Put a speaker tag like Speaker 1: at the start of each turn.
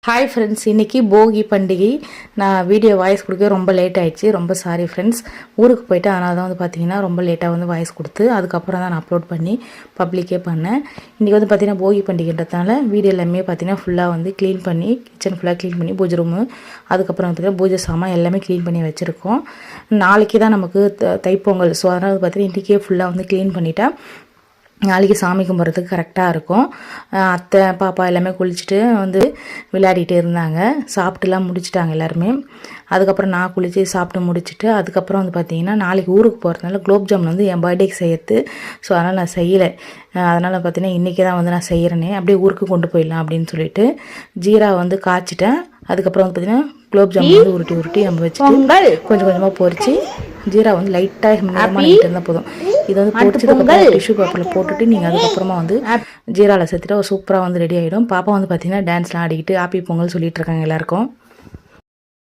Speaker 1: Hi friends, இன்றைக்கி போகி பண்டிகை. நான் வீடியோ வாய்ஸ் கொடுக்க ரொம்ப லேட் ஆகிடுச்சு, ரொம்ப சாரி ஃப்ரெண்ட்ஸ். ஊருக்கு போயிட்டு அதனால தான் பார்த்திங்கன்னா ரொம்ப லேட்டாக வாய்ஸ் கொடுத்து அதுக்கப்புறம் தான் நான் அப்லோட் பண்ணி பப்ளிக்கே பண்ணேன். இன்றைக்கி பார்த்திங்கன்னா போகி பண்டிகைன்றதுனால வீடியோ எல்லாமே பார்த்திங்கன்னா ஃபுல்லாக க்ளீன் பண்ணி கிச்சன் ஃபுல்லாக க்ளீன் பண்ணி பூஜை ரூமு அதுக்கப்புறம் பார்த்திங்கன்னா பூஜை சாமான் எல்லாமே க்ளீன் பண்ணி வச்சுருக்கோம். நாளைக்கு தான் நமக்கு தைப்பொங்கல். ஸோ அதனால் பார்த்திங்கன்னா இன்றைக்கே ஃபுல்லாக க்ளீன் பண்ணிவிட்டா நாளைக்கு சாமி கும்பிட்றதுக்கு கரெக்டாக இருக்கும். அத்தை பாப்பா எல்லாமே குளிச்சுட்டு விளையாடிட்டு இருந்தாங்க. சாப்பிட்டுலாம் முடிச்சிட்டாங்க எல்லாருமே. அதுக்கப்புறம் நான் குளித்து சாப்பிட்டு முடிச்சுட்டு அதுக்கப்புறம் பார்த்திங்கன்னா நாளைக்கு ஊருக்கு போகிறதுனால குலோப் ஜாமுன் என் பர்த்டேக்கு செய்யறது. ஸோ அதனால் நான் செய்யலை. அதனால் பார்த்திங்கன்னா இன்றைக்கி தான் நான் செய்கிறேனே, அப்படியே ஊருக்கு கொண்டு போயிடலாம் அப்படின்னு சொல்லிட்டு ஜீரா காய்ச்சிட்டேன். அதுக்கப்புறம் பார்த்திங்கன்னா குலோப் ஜாமுன் உருட்டி நம்ம வச்சுட்டு கொஞ்சம் கொஞ்சமாக பொரித்து ஜீரா லைட்டாக மிதமானிட்டு இருந்தால் போதும். இது பொரிச்சதுக்கப்புறம் டிஷ்யூ பேப்பரில் போட்டுட்டு நீங்கள் அதுக்கப்புறமா ஜீராவில் சேர்த்துட்டு சூப்பராக ரெடி ஆகிடும். பாப்பா பார்த்திங்கன்னா டான்ஸ்லாம் ஆடிக்கிட்டு ஹாப்பி பொங்கல் சொல்லிட்டு இருக்காங்க எல்லாருக்கும்.